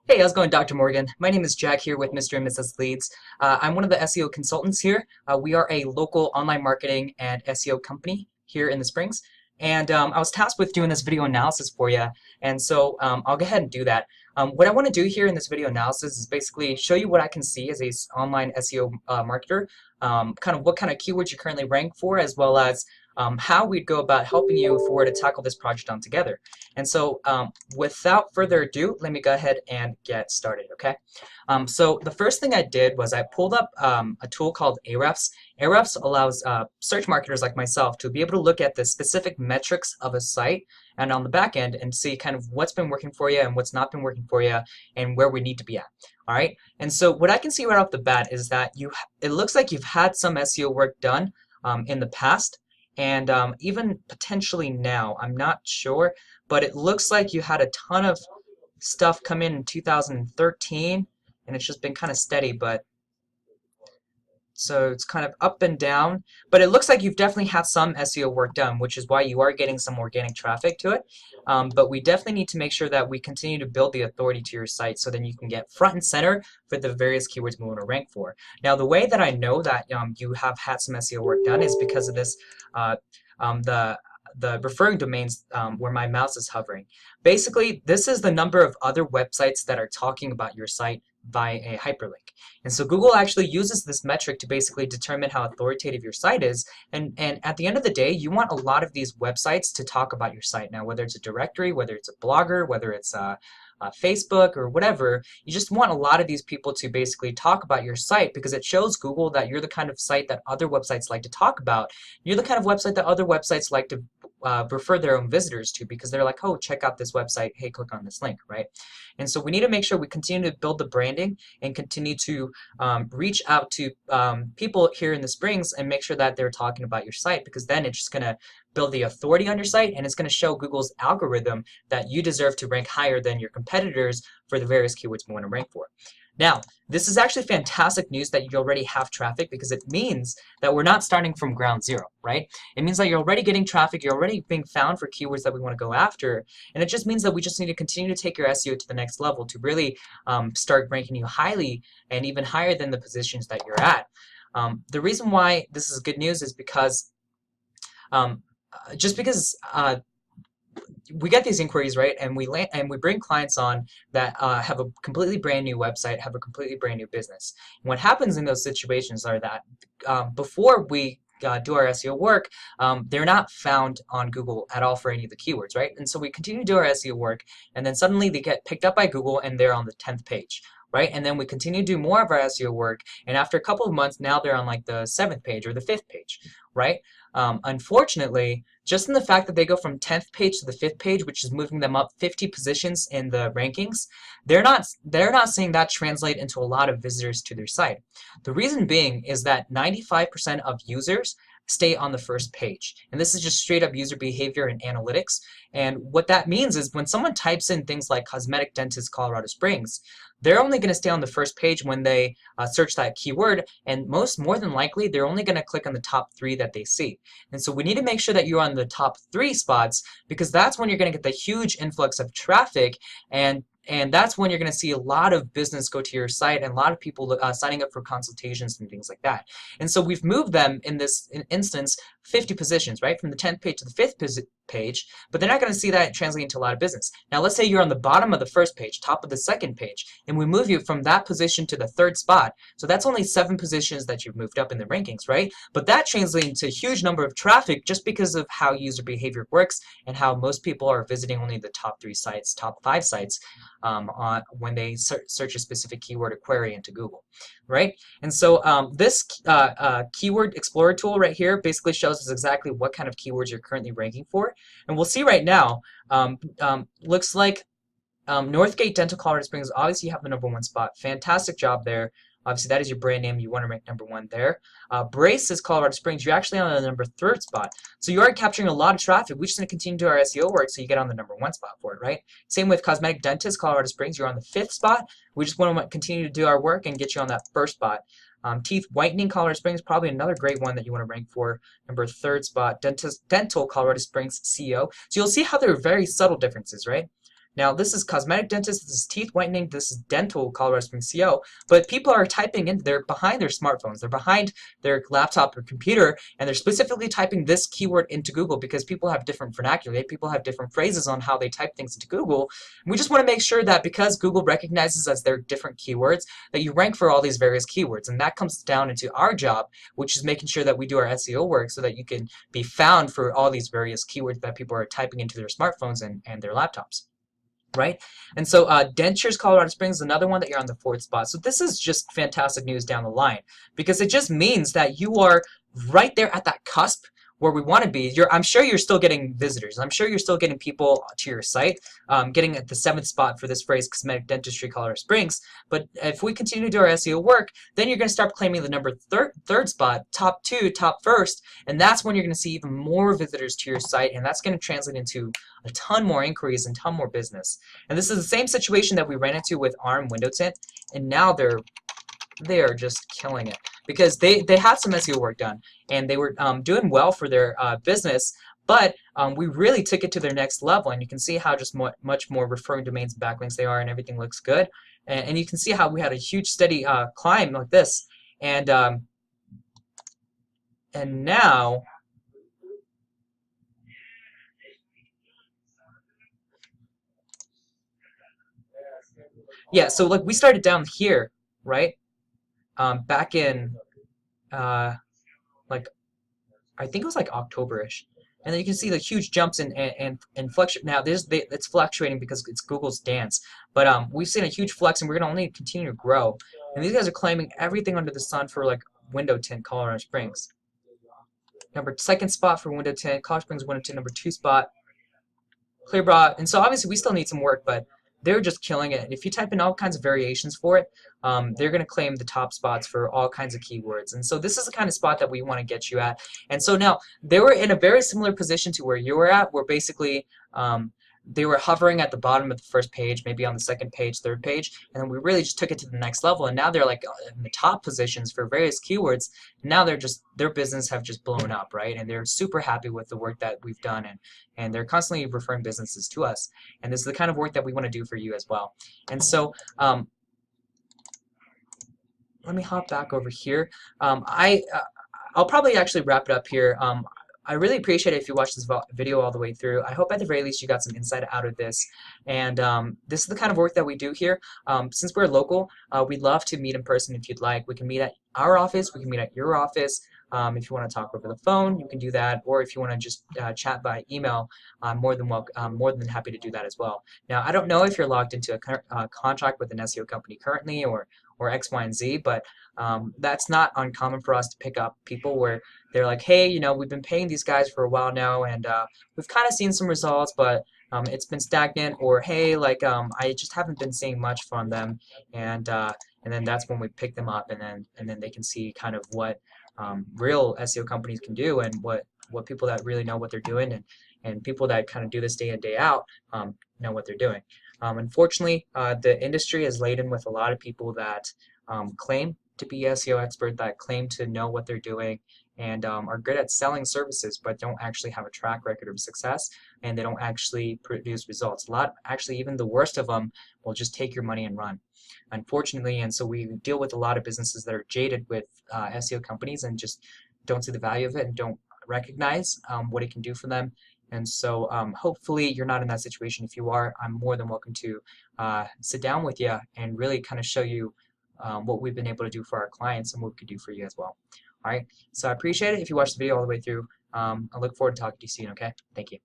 Hey, how's it going, Dr. Morgan? My name is Jack here with Mr. and Mrs. Leads. I'm one of the SEO consultants here. We are a local online marketing and SEO company here in the Springs. And I was tasked with doing this video analysis for you. And so I'll go ahead and do that. What I want to do here in this video analysis is basically show you what I can see as a online SEO marketer, kind of what kind of keywords you currently rank for, as well as how we'd go about helping you if we were to tackle this project on together. And so without further ado, let me go ahead and get started, okay? So the first thing I did was I pulled up a tool called Ahrefs. Ahrefs allows search marketers like myself to be able to look at the specific metrics of a site and on the back end and see kind of what's been working for you and what's not been working for you and where we need to be at. All right. And so what I can see right off the bat is that it looks like you've had some SEO work done in the past and even potentially now. I'm not sure, but it looks like you had a ton of stuff come in 2013 and it's just been kind of steady, but so it's kind of up and down, but it looks like you've definitely had some SEO work done, which is why you are getting some organic traffic to it. But we definitely need to make sure that we continue to build the authority to your site so then you can get front and center for the various keywords we want to rank for. Now, the way that I know that you have had some SEO work done is because of this, the referring domains where my mouse is hovering. Basically, this is the number of other websites that are talking about your site via a hyperlink. And so Google actually uses this metric to basically determine how authoritative your site is. And at the end of the day, you want a lot of these websites to talk about your site. Now, whether it's a directory, whether it's a blogger, whether it's Facebook or whatever, you just want a lot of these people to basically talk about your site because it shows Google that you're the kind of site that other websites like to talk about. You're the kind of website that other websites like to refer their own visitors to because they're like, oh, check out this website. Hey, click on this link, right? And so we need to make sure we continue to build the branding and continue to reach out to people here in the Springs and make sure that they're talking about your site because then it's just going to build the authority on your site and it's going to show Google's algorithm that you deserve to rank higher than your competitors for the various keywords we want to rank for. Now, this is actually fantastic news that you already have traffic because it means that we're not starting from ground zero, right? It means that you're already getting traffic, you're already being found for keywords that we want to go after, and it just means that we just need to continue to take your SEO to the next level to really start ranking you highly and even higher than the positions that you're at. The reason why this is good news is because just because we get these inquiries, right, and we bring clients on that have a completely brand new website, have a completely brand new business. And what happens in those situations are that before we do our SEO work, they're not found on Google at all for any of the keywords, right? And so we continue to do our SEO work, and then suddenly they get picked up by Google and they're on the 10th page. Right? And then we continue to do more of our SEO work, and after a couple of months, now they're on like the 7th page or the 5th page, right? Unfortunately, just in the fact that they go from 10th page to the 5th page, which is moving them up 50 positions in the rankings, they're not seeing that translate into a lot of visitors to their site. The reason being is that 95% of users stay on the first page. And this is just straight up user behavior and analytics. And what that means is when someone types in things like cosmetic dentist Colorado Springs, they're only going to stay on the first page when they search that keyword, and more than likely, they're only going to click on the top 3 that they see. And so we need to make sure that you're on the top 3 spots because that's when you're going to get the huge influx of traffic, and that's when you're going to see a lot of business go to your site and a lot of people signing up for consultations and things like that. And so we've moved them in this instance 50 positions, right, from the 10th page to the 5th page, but they're not going to see that translate into a lot of business. Now, let's say you're on the bottom of the first page, top of the second page, and we move you from that position to the 3rd spot. So that's only 7 positions that you've moved up in the rankings, right? But that translates into a huge number of traffic just because of how user behavior works and how most people are visiting only the top 3 sites, top 5 sites when they search a specific keyword or query into Google, right? And so this Keyword Explorer tool right here basically shows us exactly what kind of keywords you're currently ranking for. And we'll see right now, looks like Northgate Dental Colorado Springs, obviously you have the #1 spot. Fantastic job there. Obviously, that is your brand name. You want to rank #1 there. Braces Colorado Springs, you're actually on the #3 spot. So you are capturing a lot of traffic. We just need to continue to do our SEO work so you get on the #1 spot for it, right? Same with Cosmetic Dentist Colorado Springs, you're on the 5th spot. We just want to continue to do our work and get you on that 1st spot. Teeth Whitening Colorado Springs, probably another great one that you want to rank for. #3 spot. Dental Colorado Springs CEO. So you'll see how there are very subtle differences, right? Now, this is cosmetic dentist, this is teeth whitening, this is dental, Colorado Springs CO, but people are typing in, they're behind their smartphones, they're behind their laptop or computer, and they're specifically typing this keyword into Google because people have different vernacular, people have different phrases on how they type things into Google. And we just want to make sure that because Google recognizes as their different keywords, that you rank for all these various keywords, and that comes down into our job, which is making sure that we do our SEO work so that you can be found for all these various keywords that people are typing into their smartphones and their laptops. Right? And so Dentures, Colorado Springs is another one that you're on the 4th spot. So this is just fantastic news down the line because it just means that you are right there at that cusp where we want to be. I'm sure you're still getting visitors. I'm sure you're still getting people to your site, getting at the 7th spot for this phrase, cosmetic dentistry, Colorado Springs. But if we continue to do our SEO work, then you're going to start claiming the number third spot, top 2, top 1st, and that's when you're going to see even more visitors to your site, and that's going to translate into a ton more inquiries and ton more business. And this is the same situation that we ran into with ARM Window Tint, and now they are just killing it because they had some SEO work done and they were doing well for their business, but we really took it to their next level, and you can see how just much more referring domains and backlinks they are, and everything looks good, and you can see how we had a huge steady climb like this, and now yeah, so like we started down here, right? Back in like I think it was like October-ish. And then you can see the huge jumps in flex. Now it's fluctuating because it's Google's dance. But we've seen a huge flex, and we're gonna only continue to grow. And these guys are claiming everything under the sun for like window tint, Colorado Springs. Number 2nd spot for window tint, Colorado Springs window tint, number 2 spot. Clearbra, and so obviously we still need some work, but they're just killing it. If you type in all kinds of variations for it, they're going to claim the top spots for all kinds of keywords. And so this is the kind of spot that we want to get you at. And so now they were in a very similar position to where you were at, where basically they were hovering at the bottom of the 1st page, maybe on the 2nd page, 3rd page, and then we really just took it to the next level. And now they're like in the top positions for various keywords. And now their business have just blown up, right? And they're super happy with the work that we've done, and they're constantly referring businesses to us. And this is the kind of work that we want to do for you as well. And so let me hop back over here. I'll probably actually wrap it up here. I really appreciate it if you watch this video all the way through. I hope at the very least you got some insight out of this. And this is the kind of work that we do here. Since we're local, we'd love to meet in person if you'd like. We can meet at our office. We can meet at your office. If you want to talk over the phone, you can do that. Or if you want to just chat by email, I'm more than happy to do that as well. Now, I don't know if you're logged into a contract with an SEO company currently or X, Y, and Z, but that's not uncommon for us to pick up people where they're like, hey, you know, we've been paying these guys for a while now, and we've kind of seen some results, but it's been stagnant, or hey, like I just haven't been seeing much from them, and then that's when we pick them up, and then they can see kind of what real SEO companies can do, and what people that really know what they're doing, and people that kind of do this day in, day out know what they're doing. Unfortunately, the industry is laden with a lot of people that claim to be SEO expert, that claim to know what they're doing, and are good at selling services, but don't actually have a track record of success, and they don't actually produce results. A lot, actually, even the worst of them will just take your money and run, unfortunately. And so we deal with a lot of businesses that are jaded with SEO companies and just don't see the value of it and don't recognize what it can do for them. And so hopefully you're not in that situation. If you are, I'm more than welcome to sit down with you and really kind of show you what we've been able to do for our clients and what we could do for you as well. All right, so I appreciate it if you watched the video all the way through. I look forward to talking to you soon, okay? Thank you.